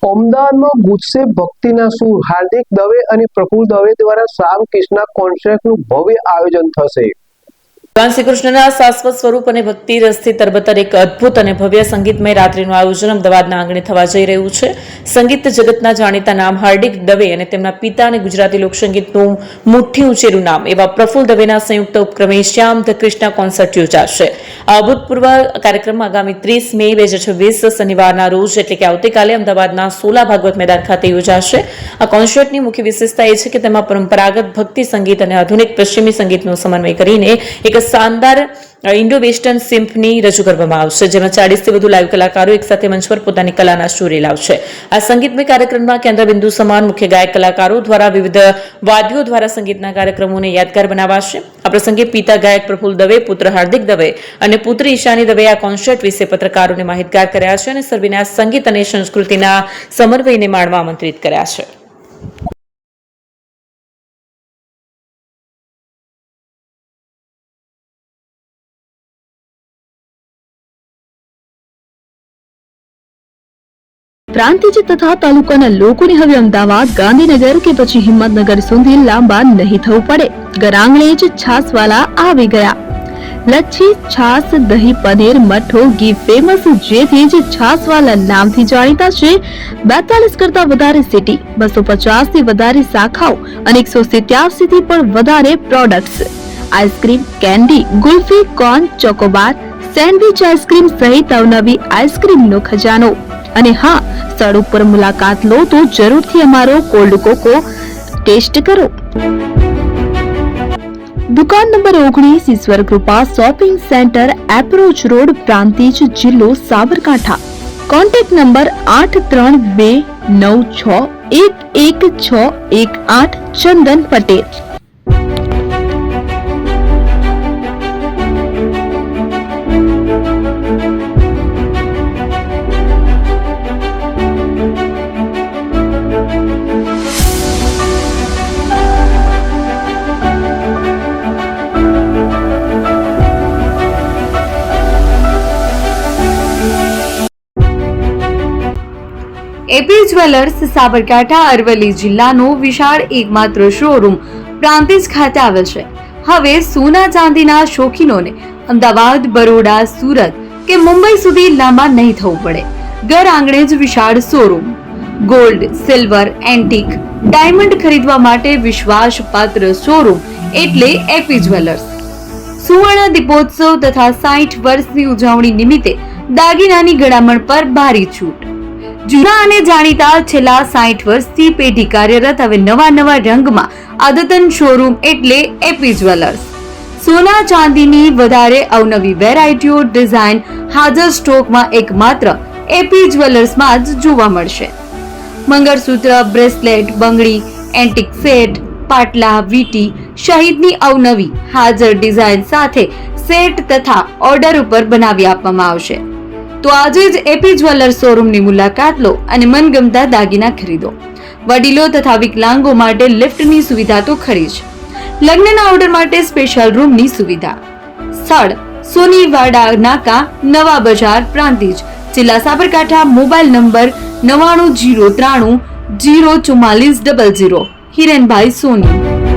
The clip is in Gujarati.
અમદાવાદમાં ગુજસે ભક્તિના સૂર. હાર્દિક દવે અને પ્રફુલ્લ દવે દ્વારા શ્યામ કૃષ્ણ કોન્સર્ટનું ભવ્ય આયોજન થશે. ભગવાન શ્રી કૃષ્ણના શાશ્વત સ્વરૂપ અને ભક્તિ રસથી તરબતર એક અદ્ભુત અને ભવ્ય સંગીતમય રાત્રિનું આયોજન અમદાવાદના આંગણે થવા જઈ રહ્યું છે. સંગીત જગતના જાણીતા નામ હાર્દિક દવે અને તેમના પિતા અને ગુજરાતી લોકસંગીતનું મુઠ્ઠી ઉંચેરું નામ એવા પ્રફુલ્લ દવેના સંયુક્ત ઉપક્રમે શ્યામ ધ કૃષ્ણ કોન્સર્ટ યોજાશે. આ અભૂતપૂર્વ કાર્યક્રમ આગામી 30 મે 2026 શનિવારના રોજ એટલે કે આવતીકાલે અમદાવાદના સોલા ભાગવત મેદાન ખાતે યોજાશે. આ કોન્સર્ટની મુખ્ય વિશેષતા એ છે કે તેમાં પરંપરાગત ભક્તિ સંગીત અને આધુનિક પશ્ચિમી સંગીતનો સમન્વય કરીને એક શાનદાર ઇન્ડો વેસ્ટર્ન સિમ્ફની રજૂ કરવામાં આવશે, જેમાં 40 થી વધુ લાઈવ કલાકારો એકસાથે મંચ પર પોતાની કલાના સ્ટોરી લાવશે. આ સંગીતમય કાર્યક્રમમાં કેન્દ્રબિંદુ સમાન મુખ્ય ગાયક કલાકારો દ્વારા વિવિધ વાદ્યો દ્વારા સંગીતના કાર્યક્રમોને યાદગાર બનાવાશે. આ પ્રસંગે પિતા ગાયક પ્રફુલ્લ દવે, પુત્ર હાર્દિક દવે અને પુત્રી ઈશાની દવે આ કોન્સર્ટ વિશે પત્રકારોને માહિતગાર કર્યા છે અને સર્વેને આ સંગીત અને સંસ્કૃતિના સમન્વયને માણવા આમંત્રિત કર્યા છે. પ્રાંતિજ તથા તાલુકાના લોકોને હવે અમદાવાદ, ગાંધીનગર કે પછી હિંમતનગર સુધી લાંબા નહીં થવું પડે. ઘર આંગણે જ છાસવાલા આવી ગયા. લચ્છી, છાસ, દહીં, પનીર, મઠ્ઠો, ઘી ફેમસ, જેથી જ છાસવાલા નામથી જાણીતા છે. 42 કરતા વધારે સિટી, 250 થી વધારે શાખાઓ અને 187 થી પણ વધારે products. Ice cream, candy, kulfi, corn, Chocobar, sandwich ice cream સહિત અવનવી આઈસ્ક્રીમનો ખજાનો. અને હા, સ્થળ ઉપર મુલાકાત લો તો જરૂરથી અમારો કોલ્ડ કોકો ટેસ્ટ કરો. દુકાન number 19, Ishwar Krupa shopping centre, approach road, Prantij, જિલ્લો Sabarkantha. Contact number 8329611618. Chandan Patel. AP jewellers Sabarkantha Aravalli જિલ્લાનો વિશાળ એકમાત્ર શોરૂમ પ્રાંતિજ ખાતે આવેલ છે. હવે સોના ચાંદીના શોખીનોને અમદાવાદ, બરોડા, સુરત કે મુંબઈ સુધી લાંબા નહીં થવું પડે. ઘર આંગણે જ વિશાળ showroom. Gold, silver, antique, diamond ખરીદવા માટે વિશ્વાસપાત્ર શોરૂમ એટલે એપી જ્વેલર્સ. સુવર્ણ દીપોત્સવ તથા 60 વર્ષની ઉજવણી નિમિત્તે દાગીનાની ગળામણ પર ભારી છૂટ. જૂના અને જાણીતા છેલ્લા 60 વર્ષથી પેઢી કાર્યરત હવે નવા રંગમાં અદ્યતન શોરૂમ એટલે એપી જ્વેલર્સ. સોના ચાંદીની વધારે અવનવી વેરાયટીઓ, ડિઝાઇન હાજર સ્ટોકમાં એકમાત્ર એપી જ્વેલર્સમાં જ જોવા મળશે. મંગળસૂત્ર, બ્રેસલેટ, બંગડી, એન્ટિક સેટ, પાટલા, વીટી સહિતની અવનવી હાજર ડિઝાઇન સાથે સેટ તથા ઓર્ડર ઉપર બનાવી આપવામાં આવશે. તો આજે જ એપી જ્વેલર્સ શોરૂમની મુલાકાત લો અને મનગમતા દાગીના ખરીદો. વડીલો તથા વિકલાંગો માટે લિફ્ટની સુવિધા તો ખરી જ. લગ્નના ઓર્ડર માટે સ્પેશિયલ રૂમની સુવિધા. સ્થળ સોનીવાડા નાકા, નવા બજાર, પ્રાંતિજ, જિલ્લા સાબરકાંઠા. Mobile number 9903004400. હિરેનભાઈ સોની.